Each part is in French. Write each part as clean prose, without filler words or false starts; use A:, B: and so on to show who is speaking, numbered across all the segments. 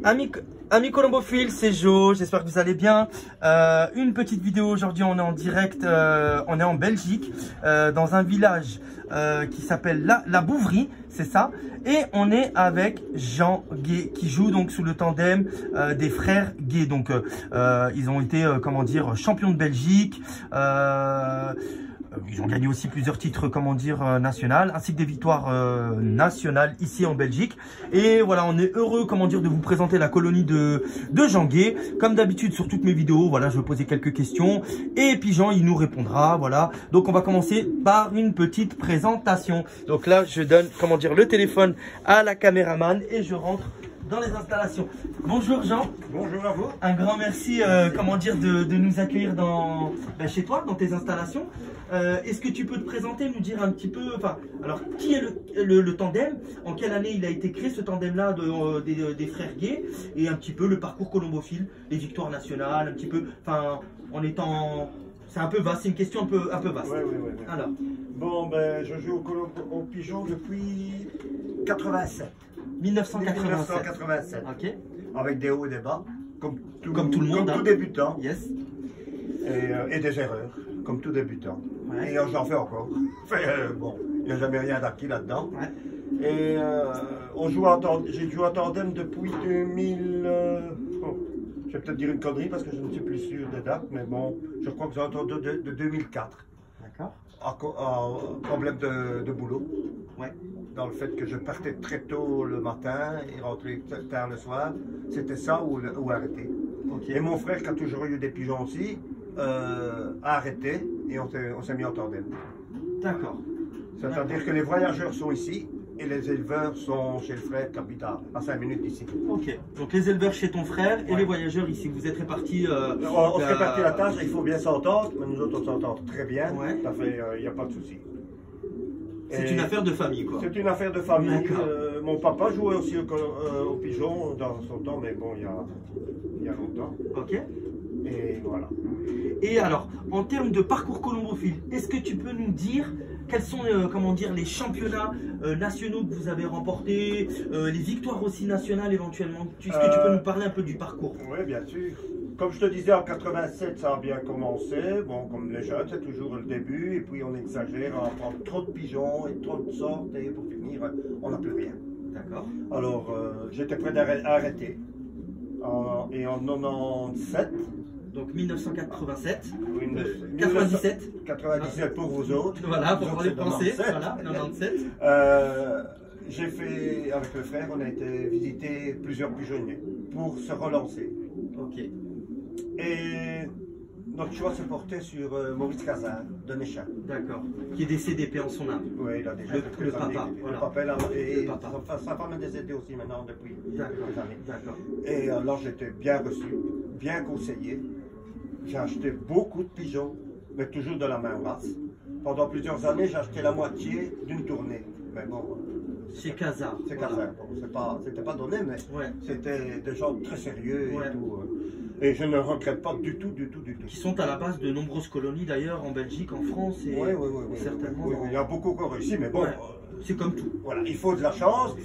A: Amis, amis colombophiles, c'est Jo, j'espère que vous allez bien. Une petite vidéo aujourd'hui, on est en direct, on est en Belgique, dans un village qui s'appelle la Bouverie, c'est ça. Et on est avec Jean Gué qui joue donc sous le tandem des frères Gué. Donc ils ont été, comment dire, champions de Belgique. Ils ont gagné aussi plusieurs titres, comment dire, nationaux, ainsi que des victoires nationales ici en Belgique. Et voilà, on est heureux, comment dire, de vous présenter la colonie de Jean Gué. Comme d'habitude sur toutes mes vidéos, voilà, je vais poser quelques questions et puis Jean, il nous répondra, voilà. Donc on va commencer par une petite présentation. Donc là, je donne, comment dire, le téléphone à la caméraman et je rentre dans les installations. Bonjour Jean.
B: Bonjour à vous.
A: Un grand merci, comment dire, de nous accueillir chez toi, dans tes installations. Est-ce que tu peux te présenter, nous dire un petit peu, enfin, alors qui est le tandem, en quelle année il a été créé ce tandem-là des frères Gué, et un petit peu le parcours colombophile, les victoires nationales, un petit peu, enfin, en étant, c'est un peu vaste, c'est une question un peu vaste.
B: Oui.
A: Alors.
B: Bon, ben, je joue au pigeon depuis 87.
A: 1987. Ok.
B: Avec des hauts et des bas, comme tout le monde,
A: comme
B: tout débutant.
A: Yes.
B: Et des erreurs, comme tout débutant.
A: Ouais.
B: Et j'en fais encore. Enfin, bon, il n'y a jamais rien d'acquis là-dedans.
A: Ouais.
B: Et j'ai joué en tandem depuis 2000. Je vais peut-être dire une connerie parce que je ne suis plus sûr des dates, mais bon, je crois que j'ai entendu de 2004.
A: D'accord.
B: Problème de boulot.
A: Ouais.
B: Dans le fait que je partais très tôt le matin et rentrais tard le soir. C'était ça ou arrêter.
A: Okay.
B: Et mon frère, qui a toujours eu des pigeons aussi, a arrêté et on s'est mis en tandem.
A: D'accord.
B: C'est-à-dire que les voyageurs sont ici et les éleveurs sont chez le frère Capital, à 5 minutes d'ici.
A: Ok. Donc les éleveurs chez ton frère et
B: ouais.
A: Les voyageurs ici. Vous êtes répartis.
B: On se répartit la tâche, il faut bien s'entendre, mais nous autres on s'entend très bien.
A: Ouais.
B: Ça fait, il n'y a pas de souci.
A: C'est une affaire de famille, quoi.
B: C'est une affaire de famille.
A: Mon
B: papa jouait aussi au pigeon dans son temps, mais bon, il y a longtemps.
A: Ok.
B: Et voilà.
A: Et alors, en termes de parcours colombophile, est-ce que tu peux nous dire quels sont, comment dire, les championnats nationaux que vous avez remportés, les victoires aussi nationales éventuellement? Est-ce que tu peux nous parler un peu du parcours?
B: Oui, bien sûr. Comme je te disais, en 87, ça a bien commencé. Bon, comme les jeunes, c'est toujours le début. Et puis on exagère, on prend trop de pigeons et trop de sortes. Et pour finir, on n'a plus rien.
A: D'accord.
B: Alors, j'étais prêt d'arrêter. Et en 97...
A: Donc 1987,
B: oui,
A: 97.
B: 97 pour vous autres.
A: Voilà, pour prendre les pensées. Voilà, 97.
B: J'ai fait, avec le frère, on a été visiter plusieurs pigeonniers pour se relancer.
A: Ok.
B: Et notre choix se portait sur Maurice Cazard de Néchin.
A: D'accord. Qui est décédé, paix en son âme.
B: Oui, il a déjà
A: le papa.
B: Voilà.
A: Le papa.
B: Et sa femme est décédée aussi maintenant depuis quelques années.
A: D'accord.
B: Et alors j'étais bien reçu, bien conseillé. J'ai acheté beaucoup de pigeons, mais toujours de la même race. Pendant plusieurs années, j'ai acheté la moitié d'une tournée. Mais bon.
A: Chez Cazard.
B: C'est Cazard. Bon, c'était pas donné, mais c'était des gens très sérieux et tout. Et je ne regrette pas du tout.
A: Qui sont à la base de nombreuses colonies d'ailleurs, en Belgique, en France et certainement.
B: Oui, il y a beaucoup qui ont réussi, mais bon.
A: C'est comme tout.
B: Voilà, il faut de la chance,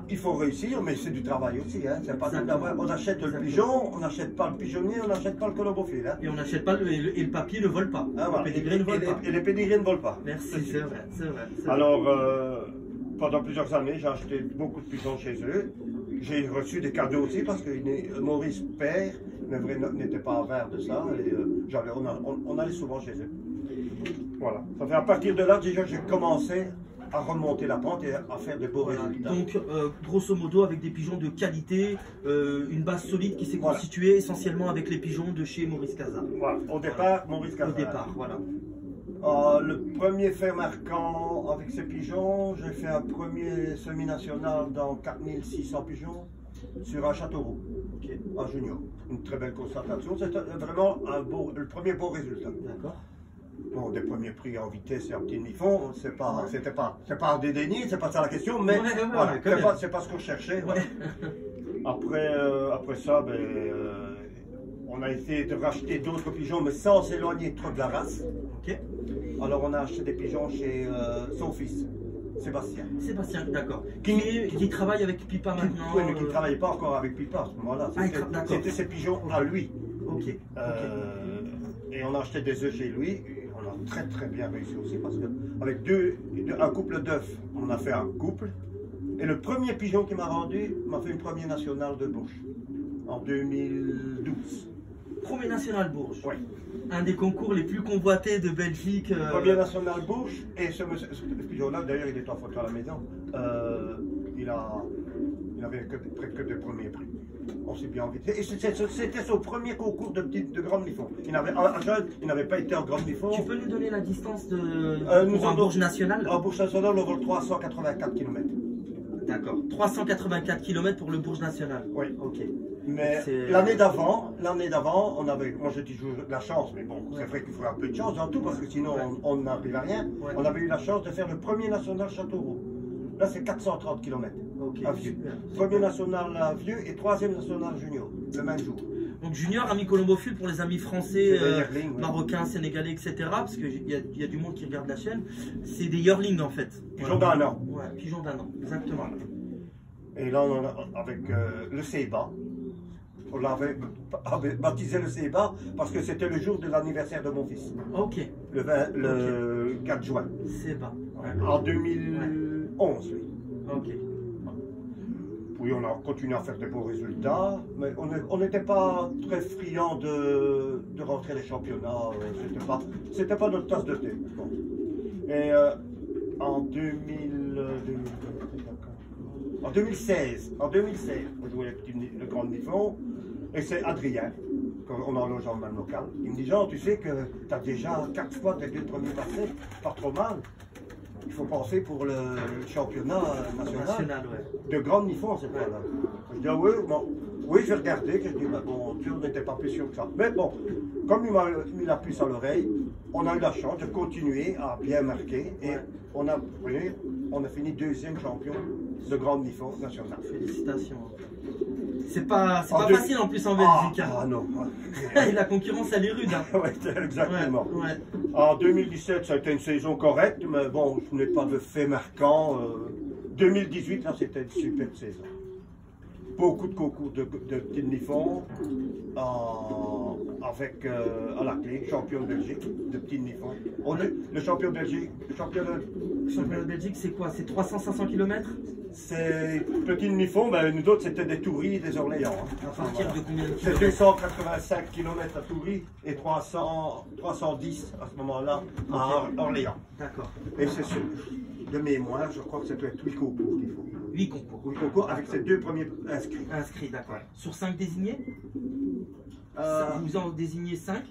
B: il faut réussir, mais c'est du travail aussi. Hein. C'est pas on achète le pigeon, on n'achète pas le pigeonnier, on n'achète pas le colombophile. Hein.
A: Et on n'achète pas et le papier ne vole pas.
B: Ah, voilà.
A: Le pédigré ne vole pas.
B: Et les pédigrés ne volent pas.
A: Merci, c'est vrai.
B: Alors, pendant plusieurs années, j'ai acheté beaucoup de pigeons chez eux. J'ai reçu des cadeaux aussi parce que Maurice père n'était pas avare de ça. Et, on allait souvent chez eux. Voilà. Ça fait à partir de là déjà que j'ai commencé à remonter la pente et à faire de beaux résultats.
A: Donc, grosso modo, avec des pigeons de qualité, une base solide qui s'est constituée essentiellement avec les pigeons de chez Maurice Cazard.
B: Voilà. Au départ, Maurice Cazard.
A: Au départ, voilà.
B: Le premier fait marquant avec ces pigeons, j'ai fait un premier semi-national dans 4600 pigeons sur un château à Junior. Une très belle constatation. C'était vraiment le premier beau résultat.
A: D'accord.
B: Bon, des premiers prix en vitesse et en petit demi-fond, c'est pas un dédaigné, c'est pas ça la question, mais voilà, c'est pas ce qu'on cherchait. Voilà. Après ça, ben, on a essayé de racheter d'autres pigeons, mais sans s'éloigner trop de la race.
A: Ok.
B: Alors on a acheté des pigeons chez son fils, Sébastien.
A: Sébastien, d'accord. Qui travaille avec Pipa maintenant.
B: Oui, mais qui ne travaillait pas encore avec Pipa à ce moment-là. C'était ses pigeons à lui.
A: Ok.
B: Et on a acheté des œufs chez lui. Et on a très bien réussi aussi parce qu'avec un couple d'œufs, on a fait un couple. Et le premier pigeon qui m'a rendu m'a fait une première nationale de Bourges en 2012.
A: Premier national Bourges.
B: Oui.
A: Un des concours les plus convoités de Belgique.
B: Premier national Bourges. Et ce pigeon-là, d'ailleurs, il est en photo à la maison. Il avait près que des premiers prix. On s'est bien envie. Et c'était son premier concours de grande Mifon. Il n'avait pas été en grande Mifon.
A: Tu peux nous donner la distance pour un Bourges national?
B: En Bourges national, on vole 384 km.
A: D'accord. 384 km pour le Bourges national.
B: Oui.
A: Ok.
B: Mais l'année d'avant, on avait, moi je dis toujours la chance, mais bon, c'est vrai qu'il faudrait un peu de chance dans tout, parce que sinon on n'arrive à rien. Ouais. On avait eu la chance de faire le premier national Châteauroux. Là c'est 430 km à Vieux. Premier national à Vieux et troisième national junior, le même jour.
A: Donc junior, ami Colombofil pour les amis français, marocains, sénégalais, etc. Parce qu'il y a du monde qui regarde la chaîne. C'est des yearlings en fait.
B: Pigeons d'un an.
A: Ouais, pigeons d'un an, exactement.
B: Et là, on a, avec le Céba, on l'avait baptisé le Céba parce que c'était le jour de l'anniversaire de mon fils.
A: Ok.
B: Le 4 juin.
A: Céba.
B: En 2011, oui.
A: Ok.
B: Oui, on a continué à faire de beaux résultats, mais on n'était pas très friands de rentrer les championnats. C'était pas notre tasse de thé. Bon. Et en 2016, on jouait le Grand Mifon, et c'est Adrien, on a logé en même local. Il me dit, Jean, tu sais que tu as déjà 4 fois tes 2 premiers passés, pas trop mal. Il faut penser pour le championnat national de Grand Mifon cette fois-là. Je dis, ah oui, bon, oui, j'ai regardé, que je dis, bon, Dieu n'était pas plus sûr que ça. Mais bon, comme il m'a mis la puce à l'oreille, on a eu la chance de continuer à bien marquer, et on a fini 2e champion de Grand Mifon national.
A: Félicitations. C'est pas facile en plus en Belgique.
B: Ah non.
A: Et la concurrence elle est rude. Hein.
B: Oui, exactement. En 2017, ça a été une saison correcte, mais bon, je n'ai pas de fait marquant. 2018, là, c'était une super saison. Beaucoup de concours de petits Mifon, avec à la clé, champion de Belgique de petits Mifon. Le champion de Belgique, le championnat
A: de Belgique, c'est quoi? C'est 300-500 km?
B: C'est petit Mifon, ben, nous autres c'était des Touris, des Orléans. Hein.
A: À partir de combien de kilomètres?
B: C'est 285 km à Touris et 310 à ce moment-là à Orléans.
A: D'accord.
B: Et c'est sûr, de mémoire, je crois que c'est 8 concours qu'il faut.
A: 8 concours.
B: 8 concours avec ces 2 premiers inscrits.
A: Inscrits, d'accord. Sur 5 désignés vous en désignez 5?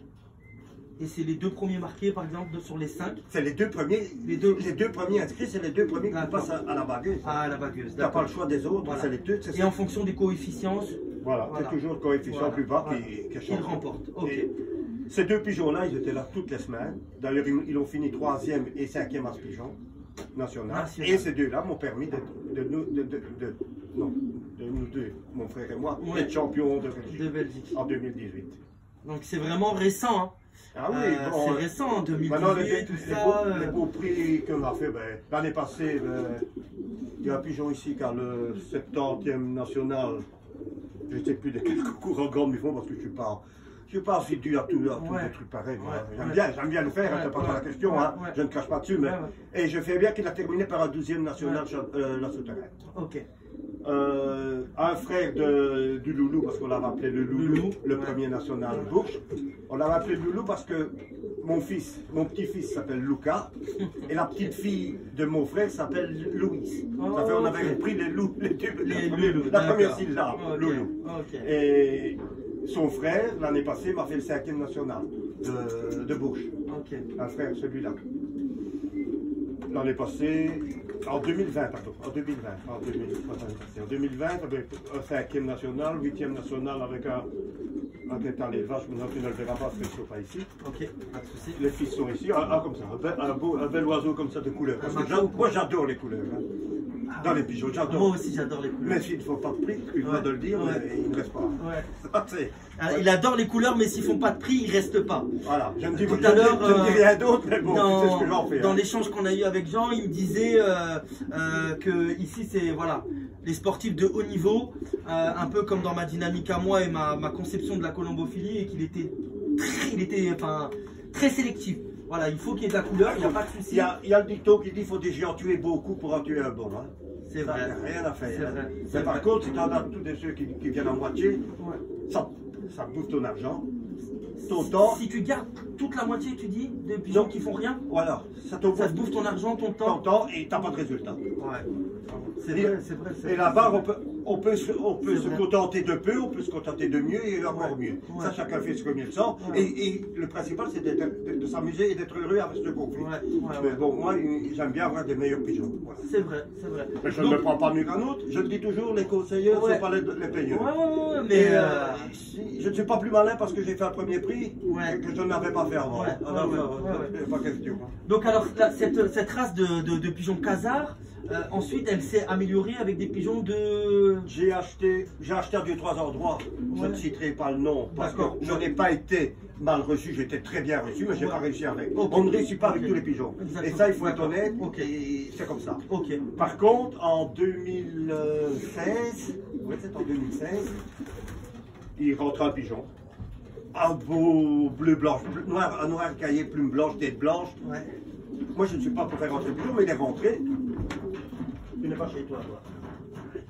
A: Et c'est les 2 premiers marqués, par exemple, sur les 5?
B: C'est les 2 premiers. Les deux premiers inscrits, c'est les 2 premiers qui passent à la bagueuse.
A: Ah, à la bagueuse.
B: Tu n'as pas le choix des autres,
A: voilà.
B: C'est les 2.
A: Et en fonction des coefficients?
B: Voilà, c'est toujours le coefficient plus bas qui
A: remporte. Ok.
B: Ces 2 pigeons-là, ils étaient là toutes les semaines. D'ailleurs, ils ont fini 3e et 5e à ce pigeon national. Et ces 2-là m'ont permis de nous deux, mon frère et moi, d'être champions de Belgique en 2018.
A: Donc c'est vraiment récent. Hein.
B: Ah oui, bon,
A: c'est récent, 2018,
B: maintenant,
A: les
B: beaux prix qu'on a fait, l'année passée, il y a un pigeon ici qui a le 70e national. Je ne sais plus de quel concours en Grand Mifon parce que je ne suis pas assidu à tous les trucs pareils. J'aime bien le faire, c'est pas la question, je ne crache pas dessus. Mais... Et je fais bien qu'il a terminé par un 12e national la souterraine.
A: Ok.
B: Un frère du Loulou, parce qu'on l'avait appelé le Loulou, le premier national Bourges. On l'avait appelé Loulou parce que mon petit-fils s'appelle Lucas et la petite fille de mon frère s'appelle Louise. Ça fait on avait pris les loups, la première syllabe, Loulou. Et son frère, l'année passée, m'a fait le 5e national de Bourges. Un frère, celui-là. L'année passée, en 2020, pardon, en 2020, avec un 5e national, 8e national avec un tête à l'élevage, maintenant tu ne le verras pas parce qu'ils ne sont pas ici.
A: Ok, pas de souci.
B: Les fils sont ici, comme ça, un bel oiseau comme ça de couleur. Parce que moi j'adore les couleurs. Hein. dans les pigeons. J'adore.
A: Moi aussi, j'adore les couleurs.
B: Mais s'il ne faut pas de prix, excuse-moi de le dire,
A: Ouais.
B: mais il ne reste pas.
A: Ouais.
B: Ça, c'est-
A: Il adore les couleurs, mais s'ils font pas de prix, ils restent pas.
B: Voilà, je ne dis,
A: Tout
B: je
A: à
B: ne dis-
A: l'heure,
B: je ne dis rien d'autre, mais bon, c'est ce que j'en fais.
A: dans
B: hein.
A: l'échange qu'on a eu avec Jean, il me disait que ici c'est voilà les sportifs de haut niveau, un peu comme dans ma dynamique à moi et ma conception de la colombophilie, et qu'il était très sélectif. Voilà, il faut qu'il y ait de la couleur, il n'y a pas de souci.
B: Il y a le dicton qui dit qu'il faut déjà en tuer beaucoup pour en tuer un bon. Hein.
A: C'est
B: Ça,
A: vrai.
B: il n'y a rien à faire.
A: C'est
B: hein.
A: vrai,
B: Mais
A: c'est
B: par
A: vrai.
B: contre, si tu en as tous ceux qui viennent en moitié,
A: Ouais.
B: ça bouffe ton argent, ton temps.
A: Si tu gardes toute la moitié, tu dis, des pigeons
B: Non.
A: qui font rien,
B: Voilà, ça te
A: ça te
B: bouffe
A: bouffe ton argent, ton
B: ton
A: temps.
B: temps et tu n'as pas de résultat.
A: Ouais. C'est
B: Et-
A: vrai, c'est vrai. c'est
B: Et
A: vrai,
B: là-bas,
A: c'est vrai.
B: on peut se
A: vrai.
B: contenter de peu, on peut se contenter de mieux et encore
A: Ouais.
B: mieux.
A: Ouais.
B: Ça, chacun fait ce comme il le sent.
A: Ouais.
B: Et le principal, c'est de s'amuser et d'être heureux avec ce qu'on fait.
A: Ouais, ouais,
B: Mais
A: ouais.
B: bon, moi, j'aime bien avoir des meilleurs pigeons. Voilà.
A: C'est vrai, c'est vrai.
B: Mais je
A: Donc-
B: ne me prends pas mieux qu'un autre. Je le dis toujours, les conseillers ne
A: Ouais.
B: sont pas les payeurs.
A: Ouais, mais
B: Et, je ne suis pas plus malin parce que j'ai fait un premier prix
A: Ouais.
B: que je n'avais pas fait avant.
A: Ouais,
B: Alors,
A: ouais,
B: pas question. hein.
A: donc alors là, cette race de pigeons Khazar, ensuite elle s'est améliorée avec des pigeons de...
B: J'ai acheté à 2-3 endroits. Je
A: Ouais.
B: ne citerai pas le nom parce que
A: D'accord.
B: je n'ai pas été mal reçu. J'étais très bien reçu, mais je n'ai
A: Ouais.
B: pas réussi avec.
A: Ok.
B: On ne réussit pas avec
A: Ok.
B: tous les pigeons.
A: Exactement.
B: Et ça, il faut être
A: D'accord.
B: honnête.
A: Ok.
B: Et c'est comme ça.
A: Ok.
B: Par contre, en 2016, ouais, c'est en 2016, il rentre un pigeon. Un beau bleu blanche, noir, un noir caillé, plume blanche, tête blanche.
A: Ouais.
B: Moi, je ne suis pas pour faire rentrer le pigeon, mais il est rentré. Tu n'es pas chez toi, toi.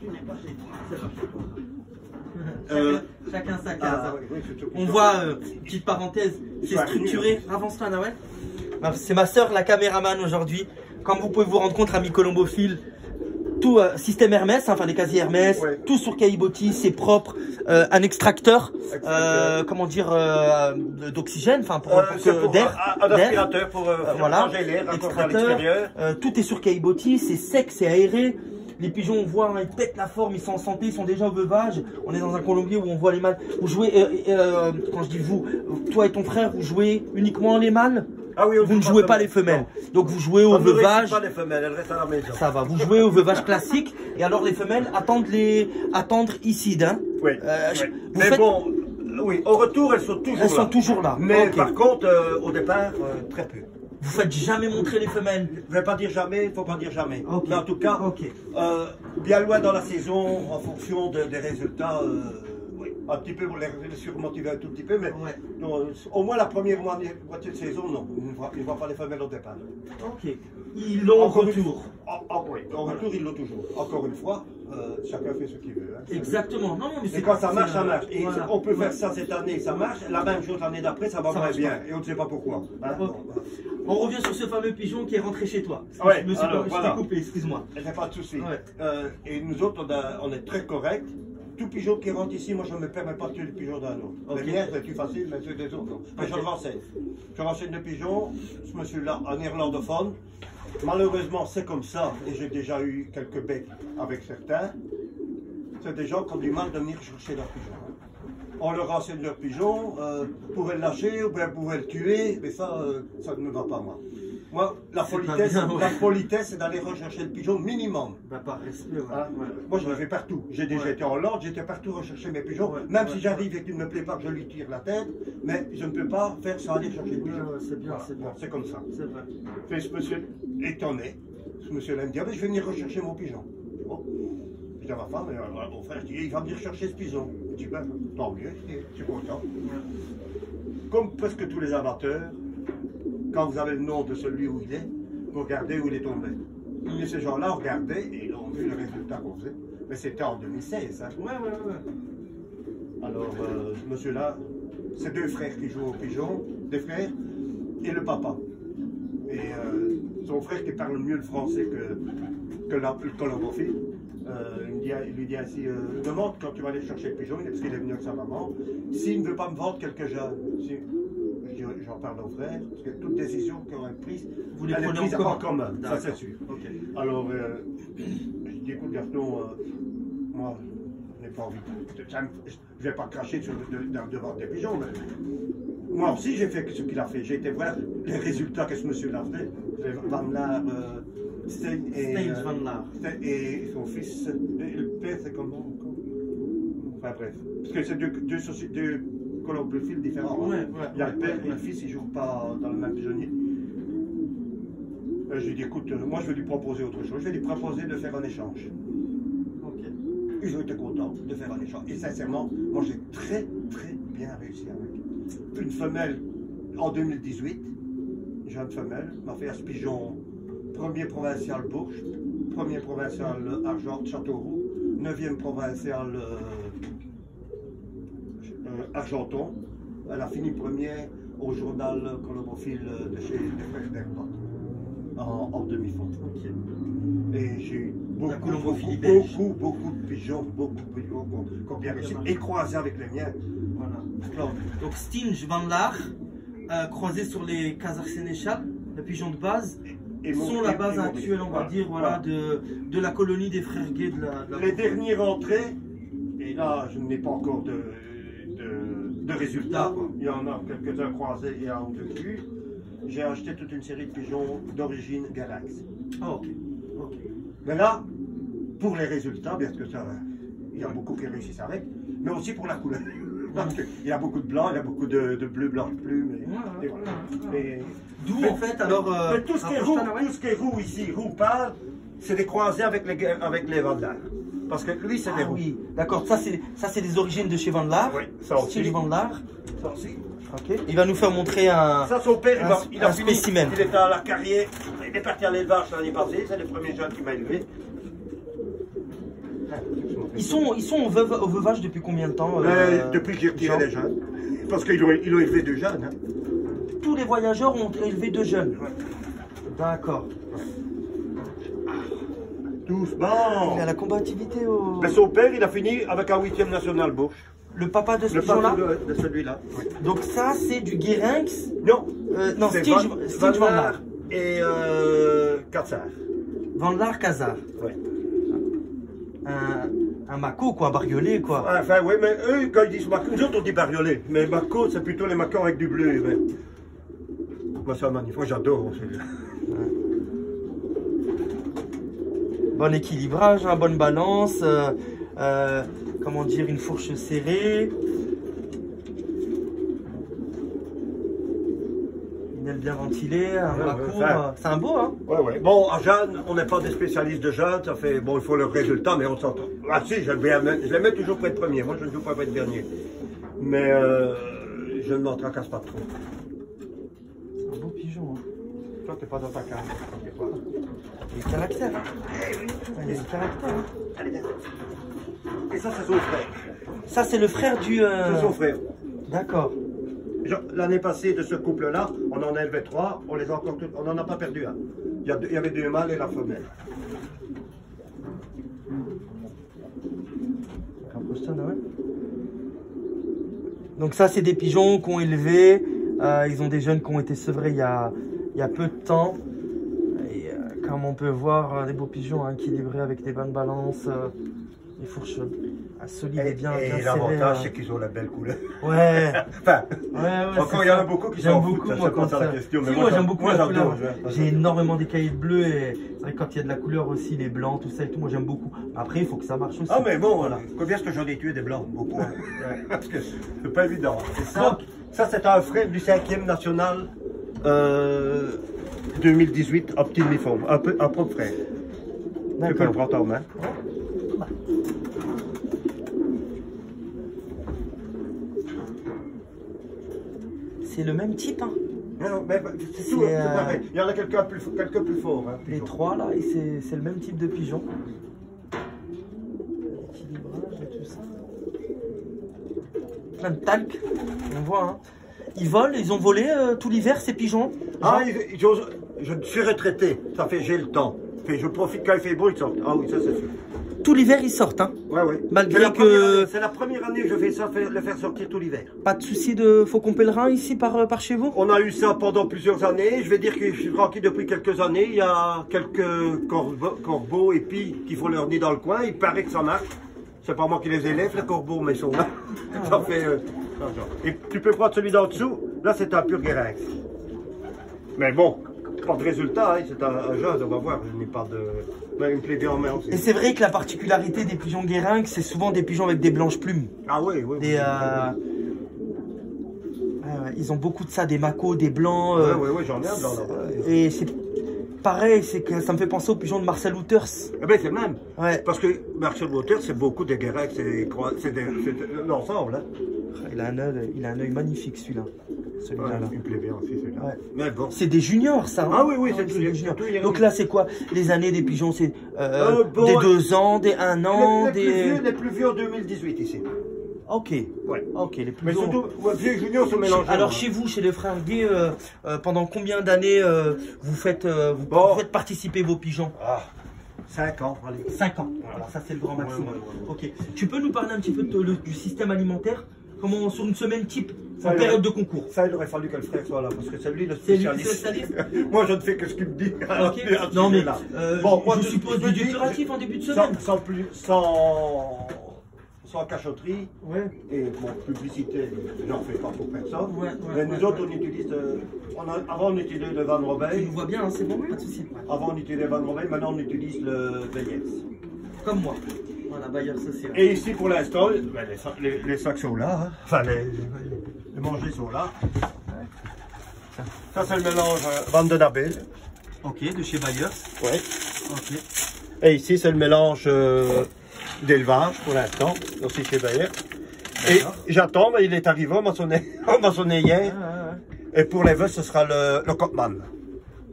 B: Tu n'es pas chez toi.
A: C'est pas chez toi.
B: Euh,
A: Chacun sa case.
B: Ah, oui, c'est tout.
A: On voit, petite parenthèse, c'est
B: Ouais,
A: structuré. Avance-toi, Nawel. C'est ma soeur, la caméraman aujourd'hui. Comme vous pouvez vous rendre compte, amis colombophiles, tout système Hermès, enfin les casiers Hermès,
B: Ouais.
A: tout sur Caillebotis, c'est propre. Un extracteur, comment dire, d'oxygène, enfin pour
B: C'est pour
A: d'air.
B: un aspirateur pour
A: Voilà,
B: changer l'air encore à
A: extracteur,
B: l'extérieur.
A: tout est sur Caillebotis, c'est sec, c'est aéré. Les pigeons, on voit, hein, ils pètent la forme, ils sont en santé, ils sont déjà au veuvage. On est dans un colombier où on voit les mâles. Vous jouez, quand je dis vous, toi et ton frère, vous jouez uniquement les mâles.
B: Ah oui, on
A: Vous ne
B: joue
A: jouez
B: pas
A: pas les femelles. Donc vous jouez au
B: On ne réussit
A: veuvage.
B: pas les femelles, elles restent à la maison.
A: Ça va, vous jouez au veuvage classique. Et alors les femelles attendent ici, hein.
B: Oui.
A: Oui. Vous
B: Mais
A: faites-
B: bon, oui, au retour, elles sont toujours
A: Elles
B: là.
A: sont toujours là.
B: Mais
A: Ok.
B: par contre, au départ, très peu.
A: Vous faites jamais montrer les femelles.
B: Je ne vais pas dire jamais, il ne faut pas dire jamais.
A: Ok.
B: Mais en tout cas,
A: Ok.
B: bien loin dans la saison, en fonction des résultats, oui, un petit peu pour les surmotiver un tout petit peu, mais
A: Ouais.
B: non, au moins la première moitié de saison, non, il ne voit pas les femelles au départ.
A: Ok. Ils l'ont au
B: Encore une
A: retour.
B: Oui, en retour, ils l'ont toujours. Encore une fois, chacun fait ce qu'il veut. Hein.
A: Exactement. Non, non, mais
B: Et quand ça marche, ça marche. Et
A: voilà.
B: on peut faire ça cette année, ça marche. La même chose l'année d'après, ça va
A: Ça
B: moins
A: marche
B: bien.
A: pas.
B: Et on ne sait pas pourquoi. Hein.
A: Ok. On revient sur ce fameux pigeon qui est rentré chez toi.
B: Ouais,
A: Je me suis
B: alors,
A: je
B: voilà.
A: t'ai coupé, excuse-moi.
B: Il n'y a pas de souci.
A: Ouais.
B: Et nous autres, on est très corrects. Tout pigeon qui rentre ici, moi je ne me permets pas de tuer le pigeon d'un autre.
A: Ok.
B: Les miens, c'est plus facile, mais ceux des autres, non. Mais je
A: Ok.
B: le renseigne. Je renseigne le pigeon, ce monsieur-là, un néerlandophone. Malheureusement, c'est comme ça, et j'ai déjà eu quelques becs avec certains. C'est des gens qui ont du mal de venir chercher leur pigeon. On leur renseigne leur pigeon, pourrait le lâcher ou bien pourrait le tuer, mais ça ne me va pas moi. Moi, la
A: C'est pas
B: politesse,
A: bien, ouais.
B: la politesse, c'est d'aller rechercher le pigeon minimum.
A: Bah, par respect, ouais.
B: Hein.
A: Ouais.
B: Moi, je le fais partout. J'ai déjà
A: Ouais.
B: été en Hollande, j'étais partout rechercher mes pigeons.
A: Ouais.
B: Même
A: Ouais.
B: si j'arrive et qu'il ne me plaît pas, que je lui tire la tête, mais je ne peux pas faire sans aller chercher le
A: Ouais,
B: pigeon.
A: ouais, c'est bien,
B: Voilà.
A: c'est bien.
B: C'est comme ça.
A: C'est vrai.
B: Et ce monsieur étonné, ce monsieur-là me dit, ah, ben, je vais venir rechercher mon pigeon. Bon. Je dis à ma femme, et à mon frère, je dis, il va venir chercher ce pigeon. Je dis, ben, tant mieux, je suis content. Comme presque tous les amateurs, quand vous avez le nom de celui où il est, vous regardez où il est tombé. Et ces gens-là ont regardé et ils ont vu le résultat qu'on faisait. Mais c'était en 2016. Hein.
A: Ouais, ouais, ouais.
B: Alors, ce monsieur-là, c'est deux frères qui jouent au pigeon, des frères, et le papa. Et son frère qui parle mieux le français que le colombophile, il lui dit ainsi, demande quand tu vas aller chercher le pigeon, parce qu'il est venu avec sa maman, s'il ne veut pas me vendre quelques jeunes. J'en parle au frère, parce que toute décision qu'on a prise,
A: Vous les
B: elle est
A: prenez
B: prise
A: en
B: en commun, ça
A: D'accord.
B: c'est sûr.
A: Ok.
B: Alors, je dis, écoute, Gaston, moi, je n'ai pas envie je ne vais pas cracher devant des pigeons, mais moi aussi, j'ai fait ce qu'il a fait. J'ai été voir les résultats que ce monsieur-là faisait. Les Van Laar,
A: Steins Van Laar.
B: Et son fils, le père c'est comment encore? Enfin bref, parce que c'est deux colombophiles différents.
A: Ouais,
B: Hein.
A: ouais,
B: Il y a le père et
A: ouais.
B: le fils, ils ne jouent pas dans le même pigeonnier. Je lui ai dit, écoute, moi je vais lui proposer autre chose, je vais lui proposer de faire un échange.
A: Ok.
B: Ils ont été contents de faire un échange. Et sincèrement, moi j'ai très bien réussi avec. Une femelle en 2018, jeune femelle, m'a fait à ce pigeon premier provincial Bourges, premier provincial Argent Châteauroux, 9e provincial Argenton. Elle a fini première au journal colombophile de chez les frères Bertrand en demi-fond.
A: Ok.
B: Et j'ai eu
A: La colombophilie belge.
B: beaucoup de pigeons qui ont bien réussi. Et croisés avec les miens.
A: Voilà.
B: Alors,
A: Donc Stinge Van Laar, croisé sur les Khazar Sénéchal, le pigeon de base, sont la base actuelle, on va dire, voilà, de la colonie des frères gays de la...
B: Les derniers rentrés, et là je n'ai pas encore de résultats, il y en a quelques-uns croisés et un de cul. J'ai acheté toute une série de pigeons d'origine Galax.
A: Ah, ok. Ok.
B: Mais là, pour les résultats, bien que ça, il y a beaucoup qui réussissent avec, mais aussi pour la couleur. Parce qu'il y a beaucoup de blanc, il y a beaucoup de bleu, blanc, plume. Et voilà.
A: D'où en fait alors.
B: Mais tout ce qui est roux ici, roux pâle, c'est des croisés avec les Van Laar. Parce que lui, c'est des
A: Ah
B: roux.
A: oui, d'accord, ça c'est des origines de chez Van Laar.
B: Oui, ça aussi.
A: Stinge Van Laar.
B: Ça aussi.
A: Ok. Il va nous faire montrer un.
B: Ça, son père, il a fini,
A: spécimen.
B: il était à la carrière, il est parti à l'élevage l'année passée, c'est le premier jeune qui m'a élevé.
A: Ils sont au veuvage depuis combien de temps
B: Depuis que j'ai retiré les jeunes. Parce qu'ils ont élevé deux jeunes. Hein.
A: Tous les voyageurs ont élevé 2 jeunes.
B: Ouais.
A: D'accord.
B: Doucement.
A: Il a la combativité au.
B: Mais son père, il a fini avec un 8e national Bourges.
A: Le papa de ce
B: Le
A: pigeon-là.
B: papa de celui-là. Oui.
A: Donc ça c'est du Guérinx.
B: Non.
A: Non,
B: C'est
A: Stinge Van Laar.
B: et Katsar.
A: Van Laar Khazar.
B: Oui.
A: Un Mako quoi, un bariolé quoi.
B: Enfin, oui, mais eux, quand ils disent Mako, nous autres on dit bariolé. Mais Mako, c'est plutôt les Macos avec du bleu. Mais... Moi, c'est magnifique. Moi, j'adore celui-là.
A: Bon équilibrage, hein, bonne balance, comment dire, une fourche serrée. Une aile bien ventilée, un Mako, c'est un beau hein.
B: Ouais, ouais. Bon, à Jeanne, on n'est pas des spécialistes de Jeanne, ça fait, bon, il faut le résultat, mais on s'entend. Ah si, je les mets toujours près de premier, moi je ne joue pas près de dernier. Mais je ne m'en tracasse pas trop.
A: C'est un beau pigeon. Hein.
B: Toi, t'es pas dans ta case.
A: Il y a du caractère. Il y a du caractère. Hein.
B: Allez, viens. Et ça, c'est son frère.
A: Ça, c'est le frère du...
B: C'est son frère.
A: D'accord.
B: L'année passée, de ce couple-là, on en a élevé 3, on les a encore tous, on n'en a pas perdu un. Il y avait 2 mâles et la femelle.
A: Donc ça, c'est des pigeons qu'on élevé. Ils ont des jeunes qui ont été sevrés il y a peu de temps. Et, comme on peut voir, des beaux pigeons hein, équilibrés avec des bonnes balances, des fourches solides et bien
B: Et
A: serrées.
B: l'avantage, c'est qu'ils ont la belle couleur.
A: Ouais.
B: Enfin,
A: ouais,
B: encore il y en a beaucoup qui s'en foutent, ça, c'est pas ça la question. Mais
A: moi j'aime beaucoup la couleur.
B: j'adore.
A: J'ai énormément d'écailles bleus et c'est vrai que quand il y a de la couleur aussi, les blancs, tout ça et tout, moi j'aime beaucoup. Après, il faut que ça marche aussi.
B: Ah mais bon,
A: voilà.
B: Combien est-ce que j'en ai tué des blancs? Beaucoup. Hein. Parce que c'est pas évident. Et ça c'est un frère du 5e national 2018 en petit demi-fond. Un propre frère. Tu peux le prendre en main.
A: C'est le même type, hein.
B: Non, mais c'est tout pareil. Il y en a quelques plus forts. Hein,
A: les 3 là, et c'est le même type de pigeon. L'équilibrage et tout ça. Plein de talc, on voit. Hein. Ils volent, ils ont volé tout l'hiver ces pigeons.
B: Ah, je suis retraité, ça fait j'ai le temps. Je profite quand il fait beau, ils sortent. Ah oui, ça c'est sûr.
A: Tout l'hiver ils sortent, hein.
B: Ouais, ouais.
A: Malgré que...
B: C'est la première année que je fais ça, le faire sortir tout l'hiver.
A: Pas de souci de faucon pèlerin ici par chez vous?
B: On a eu ça pendant plusieurs années. Je vais dire que je suis tranquille depuis quelques années. Il y a quelques corbeaux et pies qui font leur nid dans le coin. Il paraît que ça marche. C'est pas moi qui les élève, les corbeaux, mais ils sont là. Ça fait... Et tu peux prendre celui d'en dessous. Là, c'est un pur Guérinx. Mais bon, pas de résultat, hein. C'est un jeune, on va voir, je n'ai pas de... Mais il me plaît bien en main aussi.
A: Et c'est vrai que la particularité des pigeons guérinques, c'est souvent des pigeons avec des blanches plumes.
B: Ah oui, oui.
A: Des, ils ont beaucoup de ça, des macos, des blancs.
B: Oui, j'en ai un blanc là.
A: Et c'est pareil, c'est que ça me fait penser aux pigeons de Marcel Wouters.
B: Eh bien, c'est le même.
A: Ouais.
B: Parce que Marcel Water, c'est beaucoup de guérinques, c'est l'ensemble. Hein.
A: Il a un œil magnifique celui-là. Celui-là.
B: Ouais,
A: Là.
B: il me plaît bien aussi celui-là.
A: Ouais.
B: Mais bon.
A: C'est des juniors ça. Hein.
B: Ah oui,
A: Ouais,
B: c'est
A: des juniors.
B: tout,
A: Donc là c'est quoi? Les années des pigeons, c'est
B: bon,
A: des 2 ans, des 1 an,
B: les plus vieux en 2018 ici.
A: Ok.
B: Ouais.
A: Ok, les plus
B: Mais
A: vieux.
B: surtout, vieux et juniors sont mélangés.
A: Alors chez vous, chez les frères Gué, pendant combien d'années vous faites participer vos pigeons?
B: 5 ans, allez.
A: 5 ans. Voilà, ça c'est le grand maximum.
B: Ouais.
A: Ok. Tu peux nous parler un petit peu du système alimentaire? Comment sur une semaine type, en
B: Ça,
A: période de concours?
B: Ça, il aurait fallu que le frère soit là, parce que c'est lui le
A: C'est lui le
B: spécialiste.
A: spécialiste.
B: Moi, je ne fais que ce qu'il me dit.
A: Ok. Non mais
B: Bon, moi,
A: je suppose du décoratif en début de semaine.
B: Sans cachotterie.
A: Ouais.
B: Et bon, publicité, j'en fais pas pour personne.
A: Ouais,
B: Mais nous autres, on utilise. Avant, on utilisait le Van
A: Tu
B: Robey.
A: nous vois bien, hein, c'est bon, pas de souci. Ouais.
B: Avant, on utilisait le Van Robey. Maintenant, on utilise le Bayers.
A: Comme moi. Voilà, Bayer social.
B: Et ici, pour l'instant, ben, les sacs sont là. Hein. Enfin, les mangers sont là. Ça, c'est le mélange Van den Abel.
A: Ok, de chez Bayer.
B: Ouais.
A: Ok.
B: Et ici, c'est le mélange d'élevage pour l'instant, aussi chez Bayer. Et j'attends, mais il est arrivé, on m'a sonné hier. Et pour les veufs, ce sera le Kopman.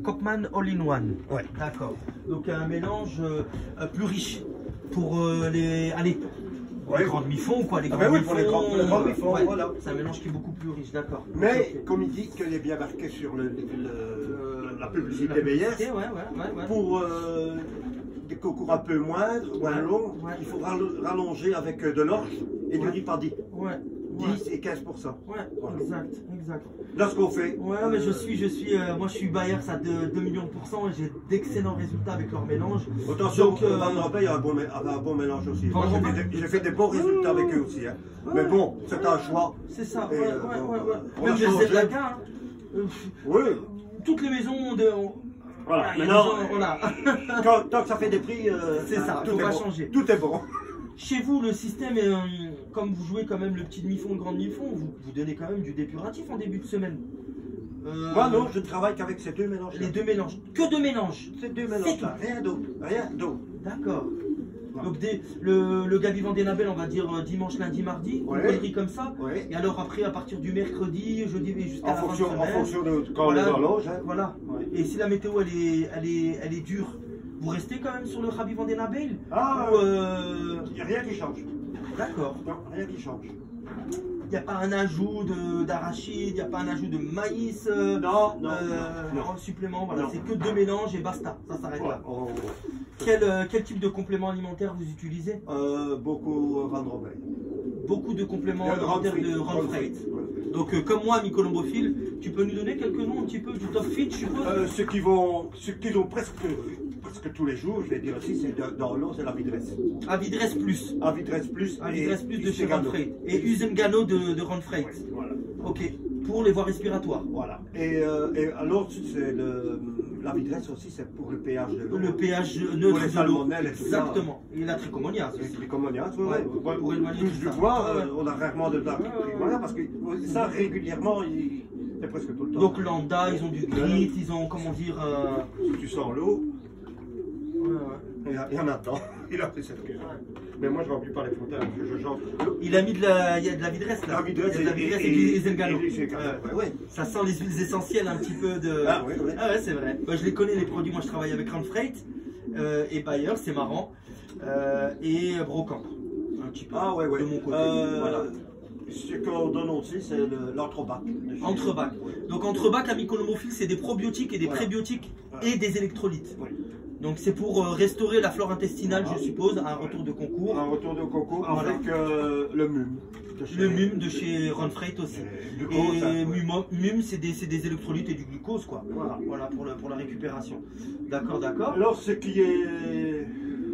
A: Kopman All-in-One.
B: Ouais.
A: D'accord. Donc un mélange plus riche pour les grandes mi-fonds, quoi. Les
B: Ah
A: grands
B: ben oui, pour les grands mi-fonds,
A: ouais.
B: voilà.
A: C'est un mélange qui est beaucoup plus riche, d'accord.
B: Mais, comme il dit qu'il est bien marqué sur la publicité Bayer,
A: Ouais.
B: pour des concours un peu moindres, moins longs,
A: ouais.
B: il faudra rallonger avec de l'orge et du riz paddy.
A: Ouais.
B: 10 et 15%.
A: Ouais,
B: Voilà.
A: exact.
B: Là, ce qu'on fait.
A: Ouais, mais moi je suis Bayer, ça de 2 millions de pourcents et j'ai d'excellents résultats avec leur mélange.
B: Attention,
A: Donc,
B: Van Robey a un bon mélange aussi. Moi,
A: Van
B: j'ai fait des bons résultats avec eux aussi. Hein. Mais bon, c'est un choix.
A: C'est ça,
B: Et,
A: ouais.
B: on
A: Même
B: a
A: je
B: changé.
A: sais Laga,
B: Oui.
A: toutes les maisons ont
B: Voilà.
A: il y a
B: Maintenant,
A: des gens, voilà.
B: tant que ça fait des prix,
A: C'est ça,
B: tout
A: faut
B: est
A: pas
B: bon.
A: changer.
B: Tout est bon.
A: Chez vous, le système est, comme vous jouez quand même le petit demi-fond, le grand demi-fond, vous donnez quand même du dépuratif en début de semaine.
B: Moi non, je ne travaille qu'avec ces deux mélanges.
A: Les deux mélanges. Que deux mélanges.
B: Ces deux mélanges-là, rien d'autre. Rien d'autre.
A: D'accord. Donc le Gabi Van den Abel, on va dire dimanche, lundi, mardi,
B: Ouais.
A: une connerie comme ça.
B: Ouais.
A: Et alors après, à partir du mercredi, jeudi et jusqu'à
B: En
A: la fin de
B: fonction
A: semaine.
B: de quand on les horloge. Hein.
A: Voilà.
B: Ouais.
A: Et si la météo elle est dure, vous restez quand même sur le Gabi Van den Abel
B: Ah,
A: ou,
B: il n'y a rien qui change.
A: D'accord.
B: Non, rien qui change.
A: Il n'y a pas un ajout d'arachide, il n'y a pas un ajout de maïs
B: Non.
A: en supplément, voilà,
B: Non.
A: c'est que deux mélanges et basta, ça s'arrête là. Quel type de complément alimentaire vous utilisez?
B: Beaucoup Van Robey.
A: Beaucoup de compléments
B: De
A: alimentaires
B: Ron
A: de
B: Freight.
A: Ron Freight. Donc comme moi, Mycolombophile, tu peux nous donner quelques noms un petit peu du top fit, je suppose?
B: Ceux qu'ils ont presque tous les jours, je vais dire aussi, c'est dans l'eau, c'est la Vidresse.
A: Avidress Plus.
B: Avidress Plus.
A: Avidress Plus de chez
B: Usegano.
A: Ron Freight. Et Usengano de Ron Freight.
B: Ouais, voilà.
A: Ok. Pour les voies respiratoires.
B: Voilà. Et alors, c'est la Vidresse aussi, c'est pour le pH de l'eau.
A: Le pH
B: Pour
A: neutre
B: les
A: de l'eau.
B: salmonelles et tout ça.
A: Exactement. Et la trichomoniase
B: Les
A: aussi.
B: trichomoniases,
A: Ouais, pour éloigner
B: touche
A: tout
B: du
A: ça.
B: bois,
A: Ouais.
B: on a rarement de la trichomoniase parce que ça, régulièrement, c'est presque tout le temps.
A: Donc lambda, ils ont du grit, ils ont, comment dire...
B: Si tu sens l'eau,
A: ouais.
B: il y en a dedans. Il a fait cette question. Mais moi, je ne remplis pas les fontaines parce que je chante.
A: Il a mis il y a de la vidresse là.
B: La Vidresse
A: Il y a de la vidresse et du Isengano.
B: Ouais.
A: Ça sent les huiles essentielles un petit peu de...
B: Ah oui.
A: Ah ouais, c'est vrai. Moi, je les connais les produits, moi je travaille avec Ron Freight et Bayer, c'est marrant. Et Brocamp. Un petit peu.
B: Ah ouais.
A: De mon côté. Voilà.
B: Ce qu'on donne aussi, c'est l'entrebac.
A: Entrebac. Donc entrebac à Mycolombophile, c'est des probiotiques et des prébiotiques et des électrolytes.
B: Oui.
A: Donc c'est pour restaurer la flore intestinale,
B: Voilà.
A: je suppose, à un retour de concours.
B: Un retour de concours
A: Voilà.
B: avec le MUM.
A: Le MUM de chez Ron Freight aussi. Et MUM, c'est des électrolytes et du glucose, quoi. Voilà pour la récupération. D'accord.
B: Alors, ce qui est,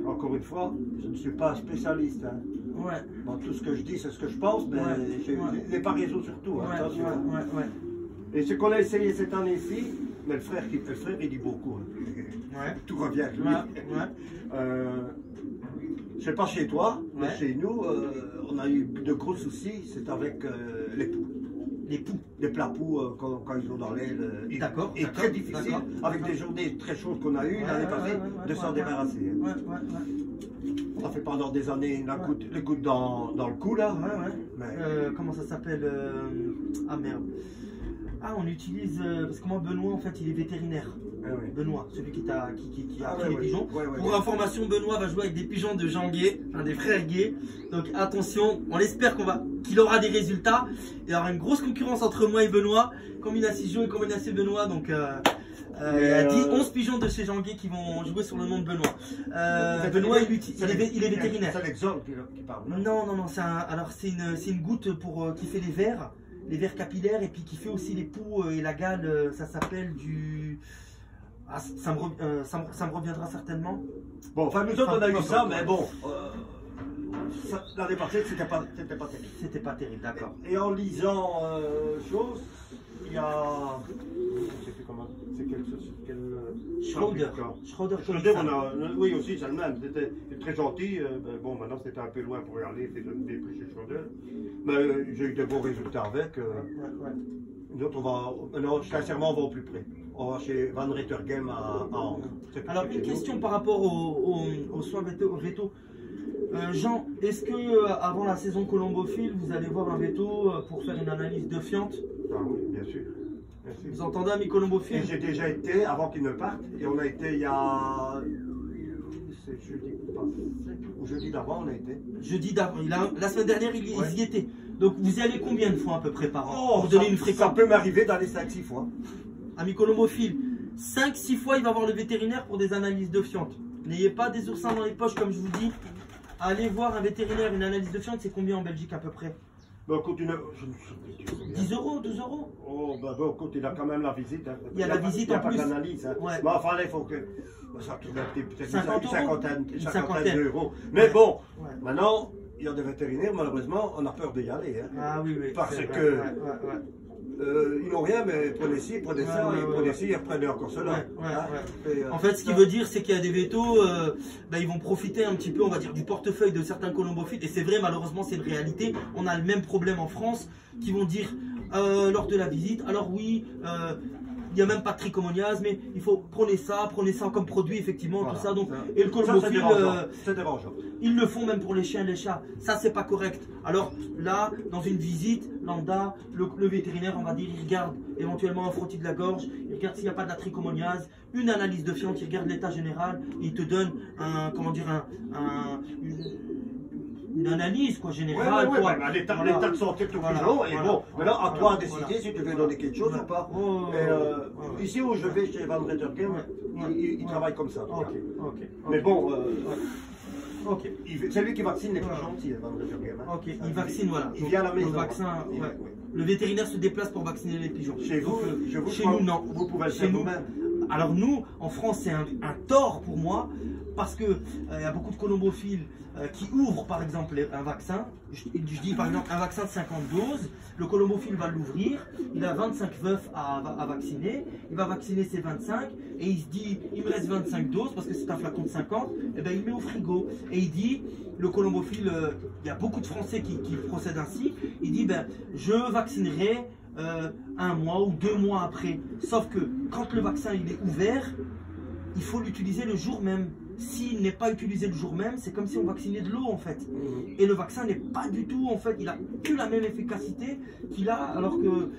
B: encore une fois, je ne suis pas un spécialiste. Hein.
A: Ouais.
B: Bon, tout ce que je dis, c'est ce que je pense, mais les paraisons surtout.
A: Ouais.
B: Attention. Et ce qu'on a essayé cette année-ci, Mais le frère, il dit beaucoup.
A: Ouais.
B: Tout revient à lui.
A: Ouais.
B: Je sais pas chez toi, mais
A: Ouais.
B: chez nous, on a eu de gros soucis. C'est avec les poux.
A: Les poux.
B: Les plats poux, quand ils ont dans l'aile.
A: D'accord.
B: Et très difficile, avec des journées très chaudes qu'on a eues l'année passée, de s'en débarrasser.
A: Ouais, ouais.
B: On a fait pendant des années les gouttes dans le cou, là.
A: Ouais, ouais.
B: Mais-
A: Comment ça s'appelle Ah merde. Ah, on utilise. Parce que moi, Benoît, en fait, il est vétérinaire.
B: Ah oui.
A: Benoît, celui qui a
B: Ah
A: pris
B: ouais,
A: les
B: ouais.
A: pigeons.
B: Ouais, ouais,
A: Pour
B: ouais.
A: information, Benoît va jouer avec des pigeons de Jean Gay, enfin des frères Gay. Donc attention, on espère qu'il aura des résultats. Il y aura une grosse concurrence entre moi et Benoît. Combinatie Jo et combinatie Benoît. Donc il y a 11 pigeons de chez Jean Gay qui vont jouer sur le nom de Benoît. Benoît, il est vétérinaire.
B: C'est l'exemple qui parle.
A: Non, alors c'est une goutte qui fait les vers capillaires et puis qui fait aussi les poux et la gale. Ça s'appelle du. Ah, ça me reviendra certainement.
B: Bon, enfin, nous autres, on a eu ça, mais bon. L'année passée, c'était pas terrible.
A: C'était pas terrible, d'accord.
B: Et en lisant chose, il y a. Je sais plus comment. C'est
A: Schroeder.
B: Schroeder, oui, aussi, c'est le même. C'était très gentil. Bon, maintenant, c'était un peu loin pour y aller. C'était des prix chez Schroeder. Mais j'ai eu de bons résultats avec.
A: Ouais.
B: Nous autres, non, sincèrement, on va au plus près. On va chez Van Rettergem à Angers.
A: Alors, une question par rapport aux soins véto. Jean, est-ce que avant la saison colombophile, vous allez voir un veto pour faire une analyse de fiente?
B: Ah oui, bien sûr.
A: Vous entendez, amis colombophiles?
B: Et j'ai déjà été, avant qu'ils ne partent, et on a été il y a. C'est jeudi passé, ou jeudi d'avant, on a été.
A: Jeudi d'avant, la semaine dernière, ils y étaient. Donc, vous y allez combien de fois à peu près par an?
B: Oh,
A: pour donner une
B: ça
A: fréquence.
B: peut m'arriver d'aller 5-6 fois.
A: Amis colombophiles, 5-6 fois, il va voir le vétérinaire pour des analyses de fiente. N'ayez pas des oursins dans les poches, comme je vous dis. Allez voir un vétérinaire, une analyse de fiente, c'est combien en Belgique à peu près?
B: Bon, écoute,
A: 10 euros, 12 euros?
B: Oh, bah bon, écoute, il a quand même la visite. Hein.
A: Il y a la visite en plus.
B: Il n'y a pas d'analyse. Hein.
A: Ouais.
B: Mais enfin, là, il faut que. Ça tourne peut-être
A: 50
B: une cinquantaine d'euros. Mais
A: Ouais.
B: bon,
A: Ouais.
B: maintenant, il y a des vétérinaires, malheureusement, on a peur d'y aller. Hein.
A: Ah oui, oui.
B: Parce
A: c'est
B: que-
A: vrai,
B: Ils n'ont rien, mais prenez ci, prenez ça,
A: Ouais,
B: et
A: ouais,
B: prenez
A: ouais.
B: ci, et reprenez encore cela.
A: Ouais.
B: Et,
A: En fait, ce qui veut dire, c'est qu'il y a des vétos, ils vont profiter un petit peu, on va dire, du portefeuille de certains colombophiles. Et c'est vrai, malheureusement, c'est une réalité. On a le même problème en France, qui vont dire, lors de la visite, alors oui, il n'y a même pas de trichomoniase, mais il faut prenez ça comme produit, effectivement,
B: Voilà,
A: tout ça. Donc,
B: ça.
A: et le
B: Ça, c'est
A: colombopile,
B: dérangeant. C'est dérangeant.
A: ils le font même pour les chiens et les chats. Ça, c'est pas correct. Alors là, dans une visite lambda, le vétérinaire, on va dire, il regarde éventuellement un frottis de la gorge, il regarde s'il n'y a pas de la trichomoniase, une analyse de fiente, il regarde l'état général, il te donne une analyse quoi, générale.
B: Ouais,
A: quoi.
B: bah, l'état
A: Voilà.
B: de santé de ton
A: Voilà,
B: pigeon, et
A: voilà,
B: bon, maintenant à toi de décider
A: voilà.
B: si tu veux donner quelque chose ou pas. Et, ici où je vais chez Van Rettergem, il travaille comme ça.
A: Ok.
B: Mais bon,
A: Ok.
B: c'est lui qui vaccine les pigeons aussi, Van Rettergem. Hein.
A: Ok, il vaccine, voilà.
B: Il vient à la maison.
A: Le vaccin, ouais. Le vétérinaire se déplace pour vacciner les pigeons.
B: Chez vous,
A: Donc, chez nous, non.
B: Vous pouvez le
A: Chez
B: faire
A: nous,
B: vous-même.
A: alors nous, en France, c'est un tort pour moi, parce que il y a beaucoup de colombophiles qui ouvrent, par exemple, un vaccin. Je dis, par exemple, un vaccin de 50 doses. Le colombophile va l'ouvrir. Il a 25 veufs à vacciner. Il va vacciner ses 25. Et il se dit, il me reste 25 doses, parce que c'est un flacon de 50. Et ben, il met au frigo. Et il dit, le colombophile, il y a beaucoup de Français qui procèdent ainsi. Il dit, ben, je vaccinerai 1 mois ou 2 mois après. Sauf que quand le vaccin il est ouvert, il faut l'utiliser le jour même. S'il n'est pas utilisé le jour même, c'est comme si on vaccinait de l'eau en fait. Et le vaccin n'est pas du tout, en fait, il a plus la même efficacité qu'il a alors que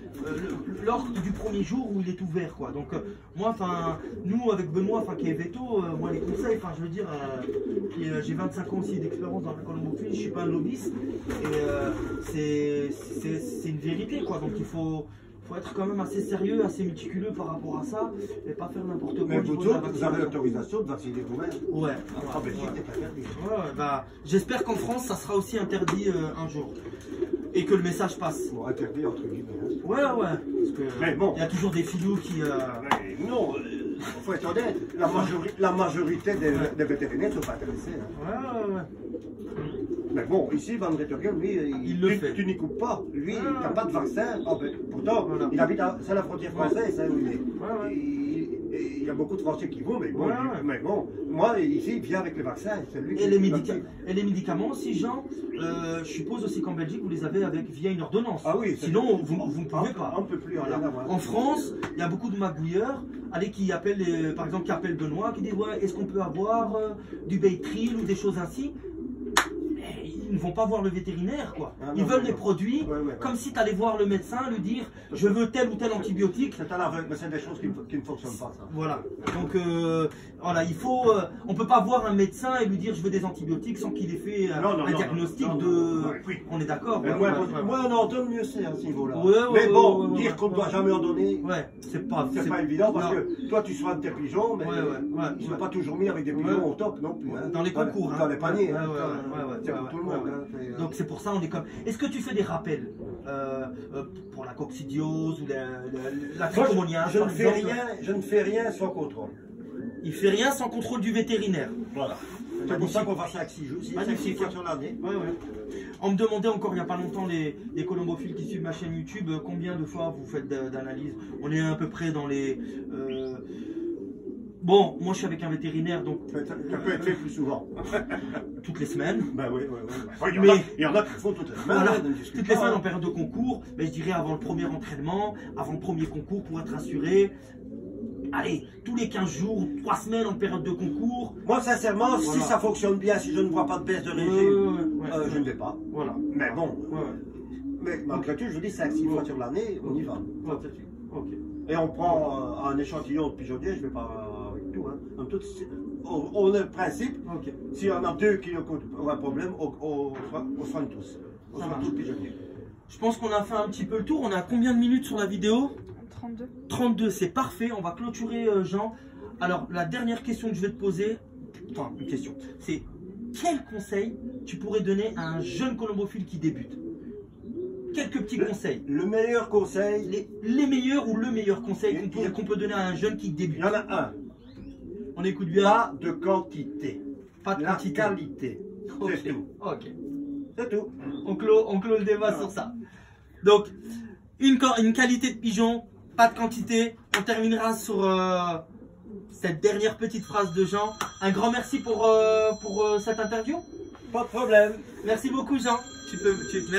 A: lors du premier jour où il est ouvert quoi. Donc moi, enfin, nous avec Benoît, enfin qui est veto, moi les conseils, enfin je veux dire, j'ai 25 ans aussi d'expérience dans la colombophile, je suis pas un novice et c'est une vérité quoi. Donc il faut être quand même assez sérieux, assez méticuleux par rapport à ça et pas faire n'importe quoi.
B: Mais vous autres, vous avez l'autorisation de vacciner vous-même.
A: Ouais.
B: En Belgique, c'est pas interdit.
A: Bah, j'espère qu'en France, ça sera aussi interdit un jour. Et que le message passe.
B: Bon, interdit entre guillemets. Hein.
A: Ouais. Parce que
B: Mais bon.
A: il y a toujours des filous qui.
B: Mais non, il faut être honnête, la majorité des vétérinaires ne sont pas intéressés. Hein.
A: Ouais.
B: Mais bon, ici, Van Rettergem, lui,
A: Il le fait.
B: Tu n'y coupes pas. Lui, il n'a pas de vaccin. Ah, ben, pourtant,
A: Voilà.
B: il habite à la frontière française. Hein, où il est.
A: Ouais.
B: Il y a beaucoup de Français qui vont, mais bon,
A: Ouais.
B: mais bon, moi, ici, il vient avec les vaccins. C'est lui qui
A: Et les médicaments aussi, Jean, je suppose aussi qu'en Belgique, vous les avez via une ordonnance.
B: Ah oui.
A: Sinon, vous ne pouvez pas.
B: On ne peut plus rien avoir.
A: En France, il y a beaucoup de magouilleurs, qui appellent, par exemple, qui appellent Benoît, qui disent ouais, est-ce qu'on peut avoir du Baytril ou des choses ainsi. Mais ils ne vont pas voir le vétérinaire, quoi.
B: Ah,
A: Ils
B: non,
A: veulent
B: non,
A: les
B: non.
A: produits,
B: Ouais.
A: comme si tu allais voir le médecin, lui dire je veux tel ou tel antibiotique.
B: C'est à l'aveugle, mais c'est des choses qui ne fonctionnent pas, ça.
A: Voilà. Donc, voilà, il faut. On peut pas voir un médecin et lui dire je veux des antibiotiques sans qu'il ait fait un diagnostic de.
B: Oui.
A: On est d'accord.
B: Mais
A: ouais,
B: moins on en donne, mieux c'est à ce niveau-là.
A: Ouais,
B: mais bon,
A: ouais,
B: dire qu'on ne doit jamais en donner,
A: ouais, c'est pas
B: évident parce
A: non.
B: que toi tu soignes tes pigeons, mais ils ne sont pas toujours mis avec des pigeons au top non plus. Hein.
A: Dans les concours.
B: Dans les paniers.
A: C'est
B: pour tout le monde.
A: Donc c'est pour ça on est comme. Est-ce que tu fais des rappels pour la coccidiose ou la trichomoniase?
B: Je ne fais rien sans contrôle.
A: Il fait rien sans contrôle du vétérinaire.
B: Voilà. C'est pour ça qu'on va 5-6 jours, 5-6 fois sur l'année.
A: Ouais. On me demandait encore il n'y a pas longtemps, les colombophiles qui suivent ma chaîne YouTube, combien de fois vous faites d'analyse. On est à peu près dans les... Bon, moi je suis avec un vétérinaire, donc...
B: Ça peut être fait plus souvent.
A: Toutes les semaines.
B: Ben oui.
A: Mais
B: il y en a qui font toutes les semaines.
A: Voilà, toutes les semaines en période de concours, mais je dirais avant le premier entraînement, avant le premier concours pour être assuré. Allez, tous les 15 jours, 3 semaines en période de concours.
B: Moi, sincèrement, si ça fonctionne bien, si je ne vois pas de baisse de régime, je ne vais pas.
A: Voilà.
B: Mais bon, mais malgré tout, je vous dis 5-6 fois sur l'année, on y va.
A: Ok.
B: Et on prend un échantillon de pigeonnier, je ne vais pas avec tout. Hein. On a le principe, s'il y en a 2 qui ont un problème, on soigne tous. On soigne tous les pigeonniers.
A: Je pense qu'on a fait un petit peu le tour. On a combien de minutes sur la vidéo?
C: 32.
A: 32, c'est parfait. On va clôturer, Jean. Alors, la dernière question que je vais te poser, enfin, une question, c'est quel conseil tu pourrais donner à un jeune colombophile qui débute? Quelques petits conseils.
B: Le meilleur conseil.
A: Les meilleurs ou le meilleur conseil qu'on peut donner à un jeune qui débute?
B: Il y en a un.
A: On écoute bien.
B: Pas de quantité.
A: Pas de quantité.
B: Qualité. C'est tout.
A: Ok.
B: C'est tout.
A: On clôt le débat sur ça. Donc, une qualité de pigeon, pas de quantité. On terminera sur cette dernière petite phrase de Jean. Un grand merci pour cette interview.
B: Pas de problème.
A: Merci beaucoup, Jean. Merci.